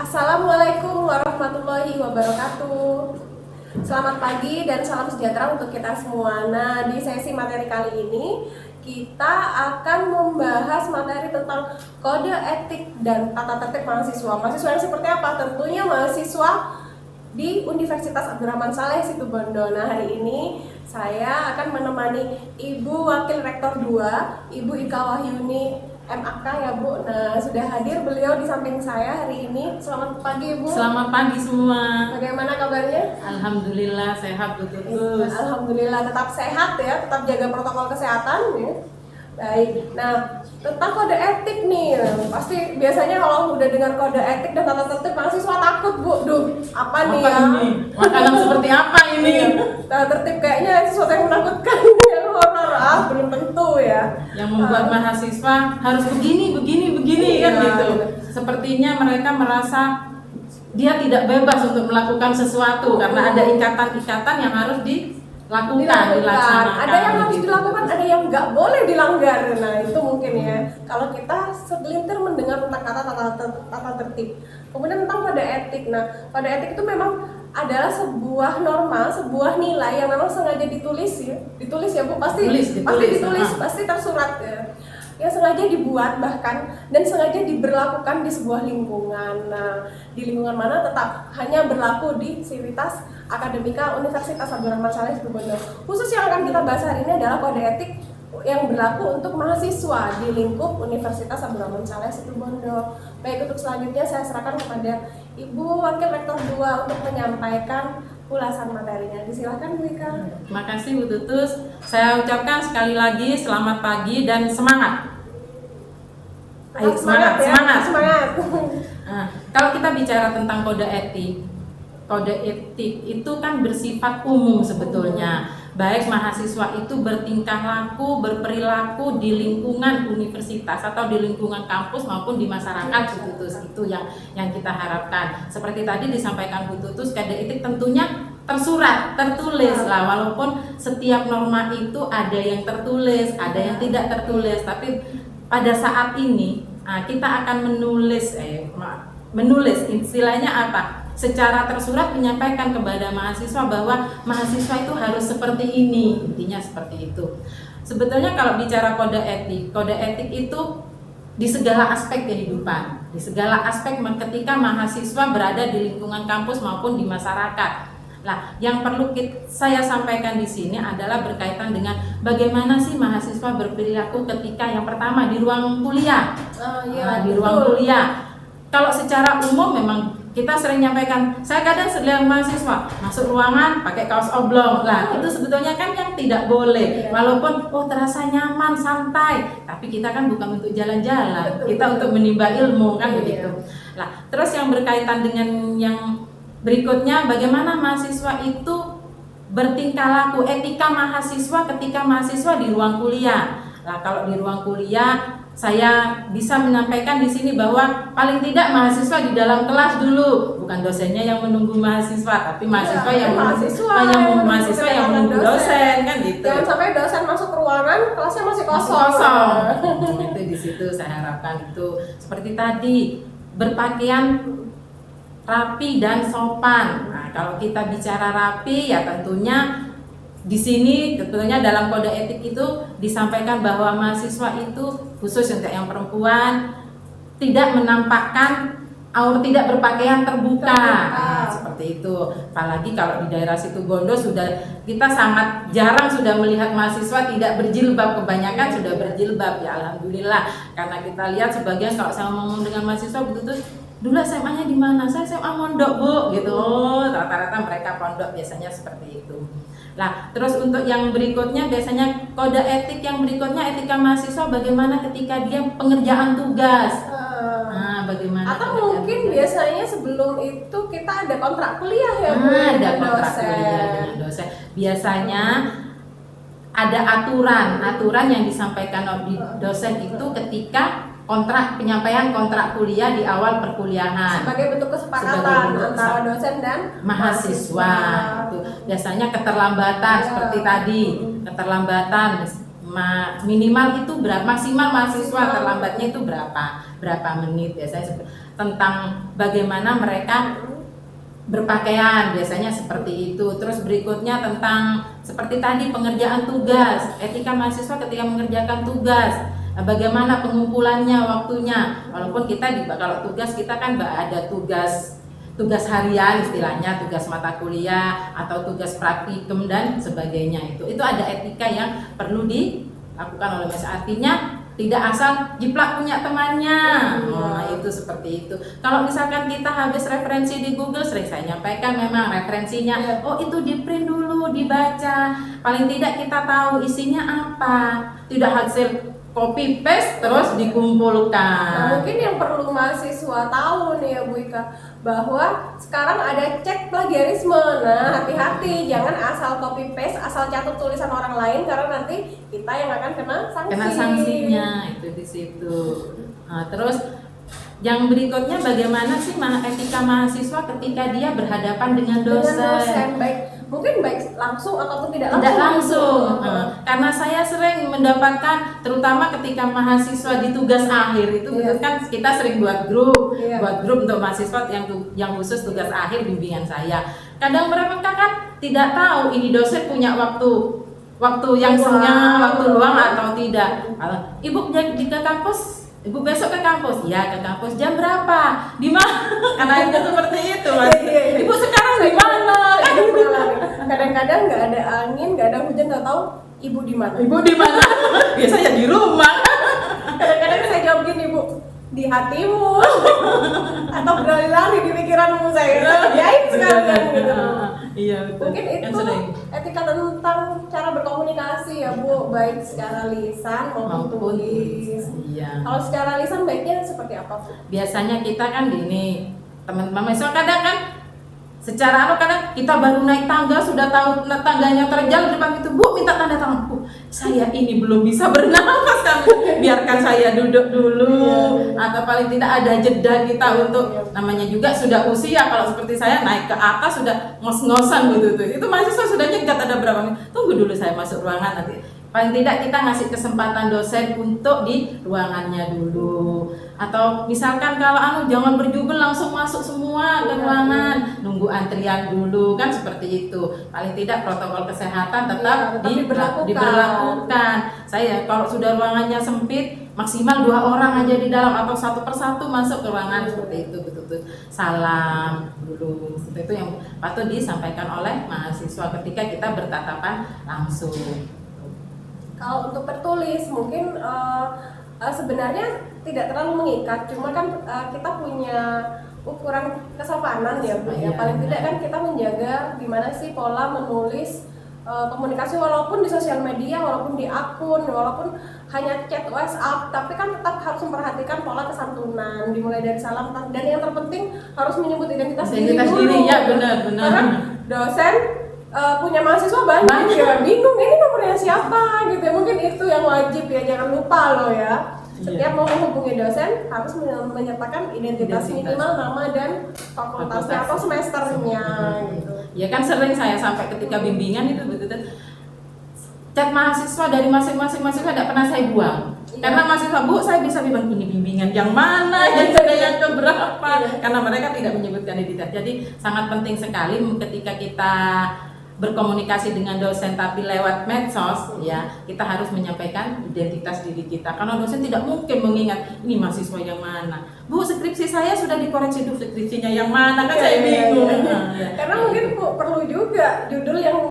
Assalamualaikum warahmatullahi wabarakatuh. Selamat pagi dan salam sejahtera untuk kita semua. Nah, di sesi materi kali ini kita akan membahas materi tentang kode etik dan tata tertib mahasiswa. Mahasiswa yang seperti apa? Tentunya mahasiswa di Universitas Abdurrahman Saleh Situbondo. Nah, hari ini saya akan menemani Ibu Wakil Rektor 2, Ibu Ika Wahyuni MAK ya Bu. Nah, sudah hadir beliau di samping saya hari ini. Selamat pagi Ibu. Selamat pagi semua. Bagaimana kabarnya? Alhamdulillah sehat betul. Alhamdulillah tetap sehat ya, tetap jaga protokol kesehatan ya. Baik. Nah, tentang kode etik nih, pasti biasanya kalau udah dengar kode etik dan tata tertib mahasiswa takut Bu. Duh, apa nih ya? Ini? Makanan seperti apa ini? Tata tertib kayaknya sesuatu yang menakutkan, yang horor. Belum tentu ya. Yang membuat mahasiswa harus begini kan gitu. Sepertinya mereka merasa dia tidak bebas untuk melakukan sesuatu karena ada ikatan-ikatan yang harus dilaksanakan. Ada yang harus dilakukan, ada yang nggak boleh dilanggar. Nah, itu mungkin ya. Kalau kita segelintir mendengar tentang kata tata tertib, kemudian tentang kode etik. Nah, kode etik itu memang adalah sebuah norma, sebuah nilai yang memang sengaja ditulis ya Bu, pasti ditulis, pasti tersurat ya. Yang sengaja dibuat bahkan dan sengaja diberlakukan di sebuah lingkungan. Nah, di lingkungan mana tetap hanya berlaku di Sivitas Akademika Universitas Abdurrahman Saleh Situbondo. Khusus yang akan kita bahas hari ini adalah kode etik yang berlaku untuk mahasiswa di lingkup Universitas Abdurrahman Saleh Situbondo. Baik, untuk selanjutnya saya serahkan kepada Ibu Wakil Rektor 2 untuk menyampaikan ulasan materinya. Disilakan Bu Ika. Terima kasih Bu Tutus. Saya ucapkan sekali lagi selamat pagi dan semangat. Ayo semangat. Nah, kalau kita bicara tentang kode etik itu kan bersifat umum sebetulnya. Baik mahasiswa itu bertingkah laku, berperilaku di lingkungan universitas atau di lingkungan kampus maupun di masyarakat Bu Tutus. Itu yang kita harapkan. Seperti tadi disampaikan Bu Tutus, kode etik tentunya tersurat, tertulis lah, walaupun setiap norma itu ada yang tertulis, ada yang tidak tertulis, tapi pada saat ini kita akan menulis istilahnya apa? Secara tersurat menyampaikan kepada mahasiswa bahwa mahasiswa itu harus seperti ini, intinya seperti itu. Sebetulnya kalau bicara kode etik itu di segala aspek kehidupan, di segala aspek ketika mahasiswa berada di lingkungan kampus maupun di masyarakat. Nah, yang perlu saya sampaikan di sini adalah berkaitan dengan bagaimana sih mahasiswa berperilaku ketika yang pertama di ruang kuliah. Di ruang kuliah. Kalau secara umum memang kita sering nyampaikan, saya kadang sedang mahasiswa masuk ruangan pakai kaos oblong. Lah, itu sebetulnya kan yang tidak boleh. Walaupun terasa nyaman, santai, tapi kita kan bukan untuk jalan-jalan. Kita untuk menimba ilmu kan begitu. Lah, terus yang berkaitan dengan yang berikutnya, bagaimana mahasiswa itu bertingkah laku, etika mahasiswa ketika mahasiswa di ruang kuliah. Nah, kalau di ruang kuliah saya bisa menyampaikan di sini bahwa paling tidak mahasiswa di dalam kelas dulu, bukan dosennya yang menunggu mahasiswa, tapi mahasiswa yang menunggu dosen kan gitu. Jangan sampai dosen masuk ke ruangan, kelasnya masih kosong. Itu di situ saya harapkan itu seperti tadi, berpakaian rapi dan sopan. Nah, kalau kita bicara rapi ya tentunya di sini tentunya dalam kode etik itu disampaikan bahwa mahasiswa itu khusus untuk yang perempuan tidak menampakkan tidak berpakaian terbuka. Nah, seperti itu. Apalagi kalau di daerah Situbondo kita sangat jarang sudah melihat mahasiswa tidak berjilbab, kebanyakan sudah berjilbab ya alhamdulillah. Karena kita lihat sebagian kalau saya ngomong dengan mahasiswa begitu, dulu SMA-nya di mana? Saya SMA Mondok Bu, gitu. Rata-rata mereka pondok biasanya seperti itu. Nah, terus untuk yang berikutnya biasanya kode etik yang berikutnya etika mahasiswa bagaimana ketika dia pengerjaan tugas. Bagaimana? Atau mungkin biasanya sebelum itu kita ada kontrak kuliah ya Bu, ada kontrak kuliah dengan dosen. Biasanya ada aturan yang disampaikan oleh dosen itu ketika penyampaian kontrak kuliah di awal perkuliahan sebagai bentuk kesepakatan antara dosen dan mahasiswa. Biasanya keterlambatan seperti tadi, keterlambatan minimal itu berapa, maksimal mahasiswa terlambatnya itu berapa menit biasanya, tentang bagaimana mereka berpakaian biasanya seperti itu. Terus berikutnya tentang seperti tadi pengerjaan tugas, etika mahasiswa ketika mengerjakan tugas, bagaimana pengumpulannya waktunya, walaupun kita kalau tugas kita kan nggak ada tugas harian istilahnya, tugas mata kuliah atau tugas praktikum dan sebagainya, itu ada etika yang perlu dilakukan oleh mahasiswa. Artinya tidak asal jiplak punya temannya. Nah, itu seperti itu. Kalau misalkan kita habis referensi di Google, sering saya nyampaikan memang referensinya, oh itu di print dulu, dibaca, paling tidak kita tahu isinya apa, tidak hasil copy paste terus dikumpulkan. Nah, mungkin yang perlu mahasiswa tahu nih ya Bu Ika, bahwa sekarang ada cek plagiarisme. Nah, hati-hati, jangan asal copy paste, asal catat tulisan orang lain, karena nanti kita yang akan kena sanksi. Kena sanksinya itu di situ. Nah, terus yang berikutnya bagaimana sih etika mahasiswa ketika dia berhadapan dengan dosen? Mungkin baik langsung ataupun tidak langsung. Karena saya sering mendapatkan, terutama ketika mahasiswa di tugas akhir itu, kan kita sering buat grup untuk mahasiswa yang khusus tugas akhir bimbingan saya. Kadang mereka kan tidak tahu ini dosen punya waktu yang senggang, waktu luang atau tidak. Ibu jadi ke kampus, Ibu besok ke kampus, ya ke kampus jam berapa? Di mana? Karena itu seperti itu, Mas. Ibu sekarang di mana? Kadang-kadang nggak ada angin, nggak ada hujan, nggak tahu ibu di mana. Ibu di mana? Biasanya di rumah. Kadang-kadang saya jawab gini, Bu, di hatimu atau berlari-lari di pikiranmu, saya kerjain sekalian gitu. Iya betul. Mungkin itu etika tentang cara berkomunikasi ya Bu, baik secara lisan maupun tulis. Iya. Kalau secara lisan baiknya seperti apa Bu? Biasanya kita kan gini, teman-teman mahasiswa kadang kan secara kadang kita baru naik tangga sudah tahu tangganya terjal, depan itu Bu minta tanda tangan, Bu saya ini belum bisa bernafas, kamu biarkan saya duduk dulu, atau paling tidak ada jeda kita untuk namanya juga sudah usia, kalau seperti saya naik ke atas sudah ngos-ngosan gitu tuh, itu mahasiswa sudah nyegat ada berapa menit, tunggu dulu saya masuk ruangan nanti. Paling tidak kita ngasih kesempatan dosen untuk di ruangannya dulu. Atau misalkan kalau jangan berjubel langsung masuk semua ke ruangan, nunggu antrian dulu, kan seperti itu. Paling tidak protokol kesehatan tetap diberlakukan. Saya kalau sudah ruangannya sempit, maksimal 2 orang aja di dalam atau satu persatu masuk ke ruangan, seperti itu, betul-betul salam dulu. Seperti itu yang patut disampaikan oleh mahasiswa ketika kita bertatapan langsung. Kalau untuk tertulis mungkin sebenarnya tidak terlalu mengikat, cuma kan kita punya ukuran kesopanan ya Bu. Ya paling tidak kan kita menjaga gimana sih pola menulis komunikasi, walaupun di sosial media, walaupun di akun, walaupun hanya chat WhatsApp, tapi kan tetap harus memperhatikan pola kesantunan, dimulai dari salam, dan yang terpenting harus menyebut identitas diri dulu. Ya benar. Karena dosen punya mahasiswa banyak ya, bingung ini nomornya siapa gitu ya. Mungkin itu yang wajib ya, jangan lupa loh ya. Setiap mau menghubungi dosen harus menyertakan identitas minimal, nama dan fakultasnya atau semesternya gitu. Ya kan sering saya sampai ketika bimbingan itu betul-betul chat mahasiswa dari masing-masing mahasiswa tidak pernah saya buang. Karena mahasiswa, Bu saya bisa ini bimbingan yang mana, yang keberapa, karena mereka tidak menyebutkan identitas. Jadi sangat penting sekali ketika kita berkomunikasi dengan dosen tapi lewat medsos, ya kita harus menyampaikan identitas diri kita, karena dosen tidak mungkin mengingat ini mahasiswa yang mana. Bu skripsi saya sudah dikoreksi dulu, skripsinya yang mana, kan saya bingung. Karena mungkin perlu juga judul yang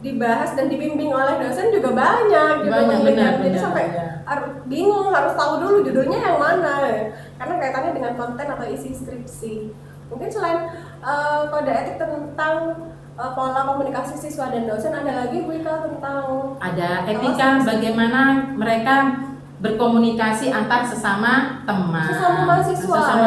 dibahas dan dibimbing oleh dosen juga banyak gitu. Jadi sampai bingung, harus tahu dulu judulnya yang mana ya. Karena kaitannya dengan konten atau isi skripsi. Mungkin selain kode etik tentang pola komunikasi siswa dan dosen, ada lagi Bu Ika tentang ada etika bagaimana mereka berkomunikasi antar sesama teman, sesama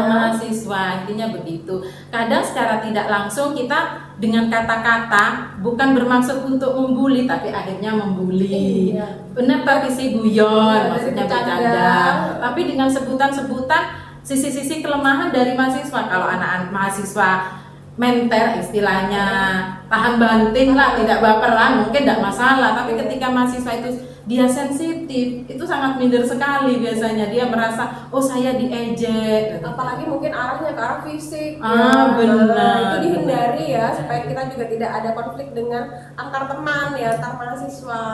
mahasiswa, intinya begitu. Kadang secara tidak langsung kita dengan kata-kata bukan bermaksud untuk membuli, tapi akhirnya membuli. Benar, tapi si guyon, maksudnya bercanda, tapi dengan sebutan-sebutan sisi-sisi kelemahan dari mahasiswa. Kalau anak-anak mahasiswa menter istilahnya, tahan banting lah, tidak baperan, mungkin tidak masalah. Tapi ketika mahasiswa itu dia sensitif, itu sangat minder sekali biasanya. Dia merasa, oh saya diejek. Apalagi mungkin arahnya ke arah fisik. Benar. Nah, itu dihindari ya, supaya kita juga tidak ada konflik dengan antar teman ya, antar mahasiswa.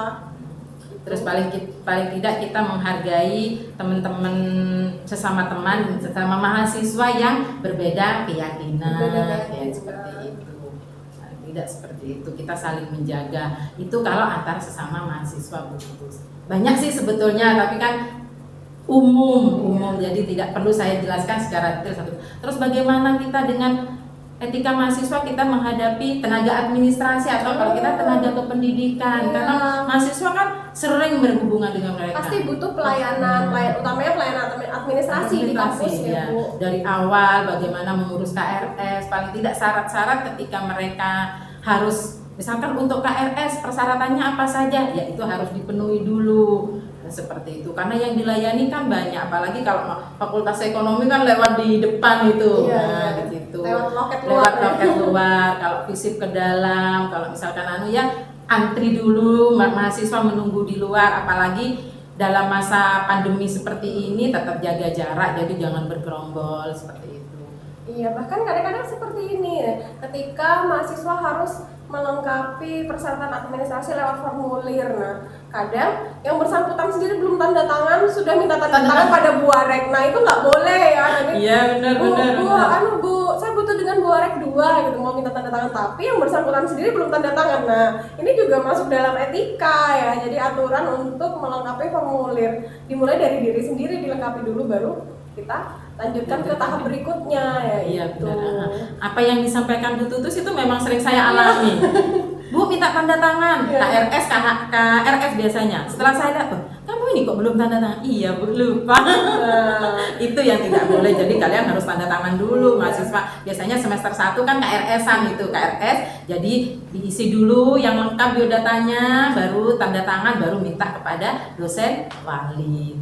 Terus paling tidak kita menghargai teman-teman sesama mahasiswa yang berbeda keyakinan. Ya, seperti itu. Tidak seperti itu, kita saling menjaga. Itu kalau antar sesama mahasiswa putus. Banyak sih sebetulnya, tapi kan umum, jadi tidak perlu saya jelaskan secara detail satu. Terus bagaimana kita dengan etika mahasiswa, kita menghadapi tenaga administrasi atau kalau kita tenaga kependidikan, karena mahasiswa kan sering berhubungan dengan mereka. Pasti butuh pelayanan, utamanya pelayanan administrasi di kampus ya, Bu. Dari awal bagaimana mengurus KRS, paling tidak syarat-syarat ketika mereka harus, misalkan untuk KRS persyaratannya apa saja, ya itu harus dipenuhi dulu. Seperti itu, karena yang dilayani kan banyak, apalagi kalau fakultas ekonomi kan lewat di depan itu, gitu. Lewat loket luar. Kalau visip ke dalam, kalau misalkan antri dulu, mahasiswa menunggu di luar, apalagi dalam masa pandemi seperti ini tetap jaga jarak, jadi jangan bergerombol seperti itu. Iya, bahkan kadang-kadang seperti ini ya, ketika mahasiswa harus melengkapi persyaratan administrasi lewat formulir. Nah, kadang yang bersangkutan sendiri belum tanda tangan sudah minta tanda tangan pada buarek. Nah, itu nggak boleh ya. Iya, benar. Bu, saya butuh dengan buarek 2 gitu, mau minta tanda tangan, tapi yang bersangkutan sendiri belum tanda tangan. Nah, ini juga masuk dalam etika ya. Jadi aturan untuk melengkapi formulir dimulai dari diri sendiri, dilengkapi dulu baru kita lanjutkan ke tahap berikutnya ya. Iya, benar. Apa yang disampaikan Bu Tutus itu memang sering saya alami. Bu minta tanda tangan, KRS, KRS biasanya. Setelah saya lihat, kamu ini kok belum tanda tangan? Iya Bu, lupa. Itu yang tidak boleh. Jadi kalian harus tanda tangan dulu, mahasiswa. Biasanya semester 1 kan KRS-an itu, KRS. Jadi diisi dulu yang lengkap biodatanya, baru tanda tangan, baru minta kepada dosen wali.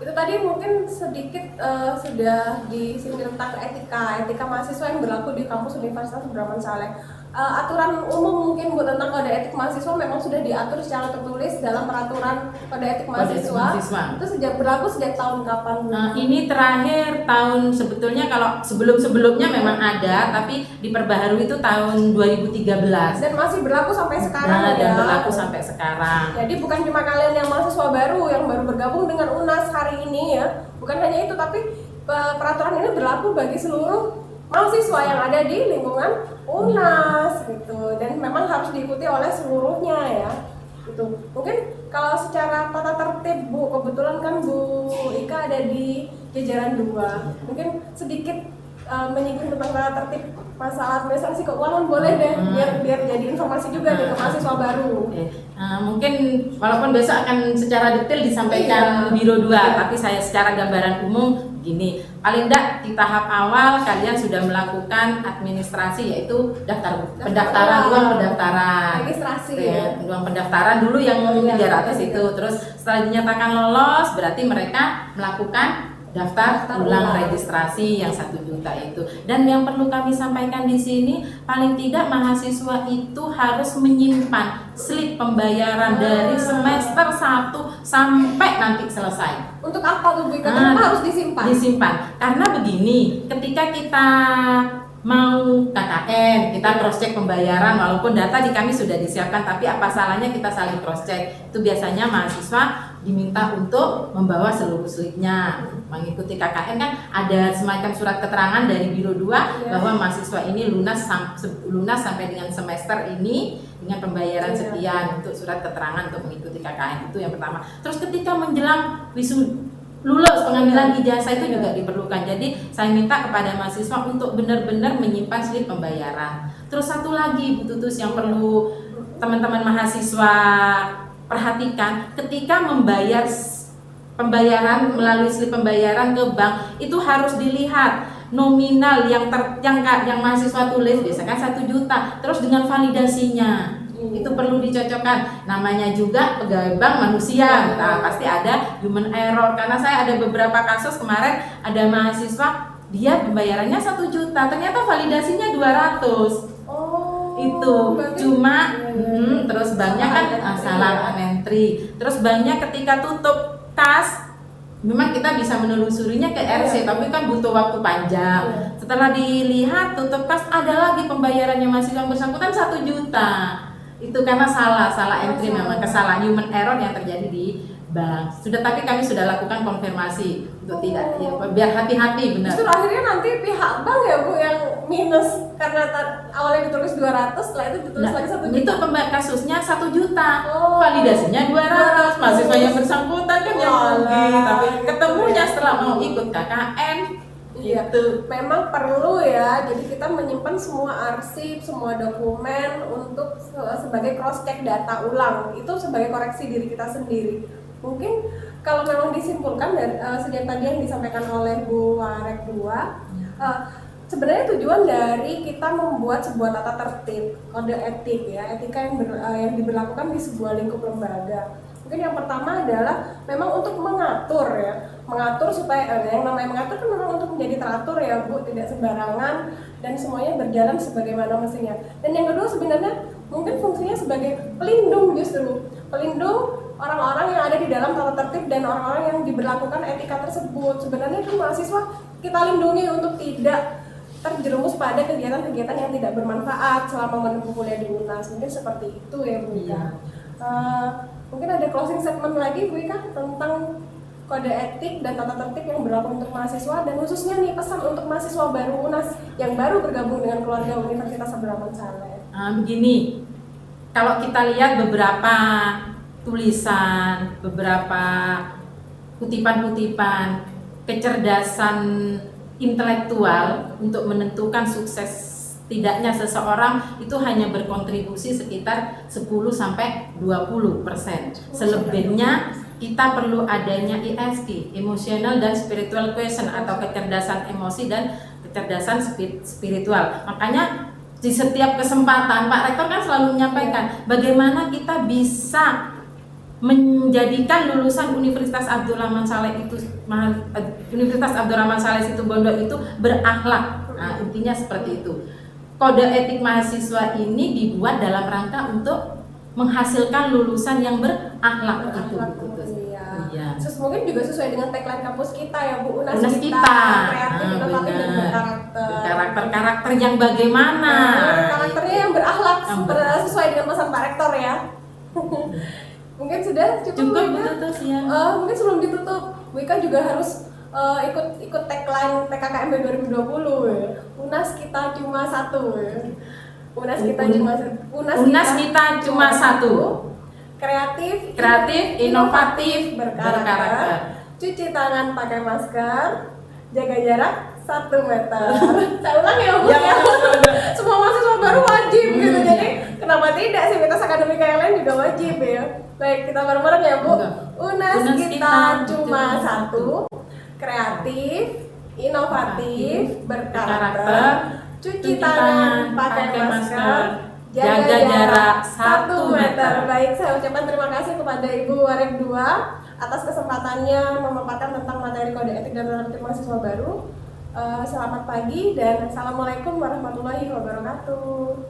Itu tadi mungkin sedikit sudah disinggung tentang etika mahasiswa yang berlaku di kampus Universitas Abdurrahman Saleh. Aturan umum mungkin Bu tentang kode etik mahasiswa memang sudah diatur secara tertulis dalam peraturan kode etik mahasiswa. Itu berlaku sejak tahun kapan? Ini terakhir tahun, sebetulnya kalau sebelumnya memang ada, tapi diperbaharui itu tahun 2013. Dan masih berlaku sampai sekarang dan berlaku sampai sekarang. Jadi bukan cuma kalian yang mahasiswa baru yang baru bergabung dengan UNAS hari ini ya. Bukan hanya itu, tapi peraturan ini berlaku bagi seluruh mahasiswa yang ada di lingkungan UNAS gitu, dan memang harus diikuti oleh seluruhnya ya. Gitu. Mungkin kalau secara tata tertib Bu, kebetulan kan Bu Ika ada di jajaran 2. Mungkin sedikit menyinggung tentang tata tertib masalah administrasi keuangan boleh deh, biar jadi informasi juga nih ke mahasiswa baru. Mungkin walaupun besok akan secara detail disampaikan Biro 2, tapi saya secara gambaran umum gini, paling tidak di tahap awal kalian sudah melakukan administrasi, yaitu pendaftaran, registrasi uang pendaftaran dulu yang 300 itu. Terus setelah dinyatakan lolos, berarti mereka melakukan daftar ulang registrasi yang 1 juta itu. Dan yang perlu kami sampaikan di sini, paling tidak mahasiswa itu harus menyimpan slip pembayaran dari semester 1 sampai nanti selesai. Untuk apa tuh Bu? Kenapa harus disimpan? Disimpan karena begini, ketika kita mau KKN, kita cross check pembayaran, walaupun data di kami sudah disiapkan, tapi apa salahnya kita saling cross check. Itu biasanya mahasiswa diminta untuk membawa seluruh slipnya. Mengikuti KKN kan ada semacam surat keterangan dari Biro 2 bahwa mahasiswa ini lunas sampai dengan semester ini dengan pembayaran sekian, untuk surat keterangan untuk mengikuti KKN. Itu yang pertama. Terus ketika menjelang lulus pengambilan ijazah itu juga diperlukan. Jadi saya minta kepada mahasiswa untuk benar-benar menyimpan slip pembayaran. Terus satu lagi Bu Tutus yang perlu teman-teman mahasiswa perhatikan, ketika membayar pembayaran melalui slip pembayaran ke bank itu harus dilihat nominal yang mahasiswa tulis, biasanya kan 1 juta, terus dengan validasinya. Itu perlu dicocokkan, namanya juga pegawai bank manusia, pasti ada human error. Karena saya ada beberapa kasus kemarin, ada mahasiswa dia pembayarannya 1 juta, ternyata validasinya 200. itu berarti- cuma Iya. terus banknya kan salah entry, terus banknya ketika tutup kas memang kita bisa menelusurinya ke RC, Iya. tapi kan butuh waktu panjang. Iya. Setelah dilihat tutup kas ada lagi pembayarannya masih yang bersangkutan 1 juta. Itu karena salah entry, memang kesalahan human error yang terjadi di bank. Tapi kami sudah lakukan konfirmasi untuk tidak ya, biar hati-hati benar. Justru akhirnya nanti pihak bank ya Bu yang minus karena awalnya ditulis 200, setelah itu ditulis lagi 1 itu juta. kasusnya 1 juta, Oh. validasinya 200, mahasiswa yang bersangkutan kan yang rugi, Walah. tapi ketemunya setelah mau ikut KKN. Iya, Gitu. memang perlu ya. Jadi kita menyimpan semua arsip, semua dokumen untuk sebagai cross check data ulang. Itu sebagai koreksi diri kita sendiri. Mungkin kalau memang disimpulkan dari sejak tadi yang disampaikan oleh Bu Warek 2, sebenarnya tujuan dari kita membuat sebuah tata tertib, kode etik ya, etika yang diberlakukan di sebuah lingkup lembaga. Mungkin yang pertama adalah memang untuk mengatur supaya yang namanya mengatur kan memang untuk menjadi teratur ya Bu, tidak sembarangan dan semuanya berjalan sebagaimana mestinya. Dan yang kedua sebenarnya mungkin fungsinya sebagai pelindung, justru pelindung orang-orang yang ada di dalam tata tertib dan orang-orang yang diberlakukan etika tersebut. Sebenarnya itu mahasiswa kita lindungi untuk tidak terjerumus pada kegiatan-kegiatan yang tidak bermanfaat selama menempuh kuliah di UNAS. Mungkin seperti itu ya Bu Ika. Mungkin ada closing statement lagi Bu Ika tentang kode etik dan tata tertib yang berlaku untuk mahasiswa, dan khususnya nih pesan untuk mahasiswa baru UNAS yang baru bergabung dengan keluarga Universitas Abdurrahman Saleh. Begini, kalau kita lihat beberapa tulisan, beberapa kutipan-kutipan kecerdasan intelektual untuk menentukan sukses tidaknya seseorang itu hanya berkontribusi sekitar 10-20%. Selebihnya kita perlu adanya ESQ, emotional dan spiritual quotient, atau kecerdasan emosi dan kecerdasan spiritual. Makanya di setiap kesempatan Pak Rektor kan selalu menyampaikan bagaimana kita bisa menjadikan lulusan Universitas Abdurrahman Saleh itu Situbondo itu berakhlak. Nah, intinya seperti itu. Kode etik mahasiswa ini dibuat dalam rangka untuk menghasilkan lulusan yang berakhlak. Iya. Mungkin juga sesuai dengan tagline kampus kita ya Bu, UNAS kita kreatif, inovatif dan berkarakter. Karakter yang bagaimana? Karakternya yang berakhlak, sesuai dengan pesan Pak Rektor ya. Mungkin sudah cukup terus ya. Mungkin sebelum ditutup, Bu Ika juga harus ikut tagline PKKMB 2020 ya. UNAS kita cuma satu ya. UNAS kita cuma satu. Kreatif, inovatif, berkarakter. Cuci tangan pakai masker, jaga jarak 1 meter. Saya ulang ya Bu ya. Semua mahasiswa baru wajib gitu. Jadi kenapa tidak, sivitas akademika yang lain juga wajib ya. Baik, kita bareng-bareng ya Bu. UNAS kita cuma satu. Kreatif, inovatif, berkarakter. Cuci tangan pakai masker, jaga jarak 1 meter. Baik, saya ucapkan terima kasih kepada Ibu Warek 2 atas kesempatannya memaparkan tentang materi kode etik dan tata tertib mahasiswa baru. Selamat pagi dan assalamualaikum warahmatullahi wabarakatuh.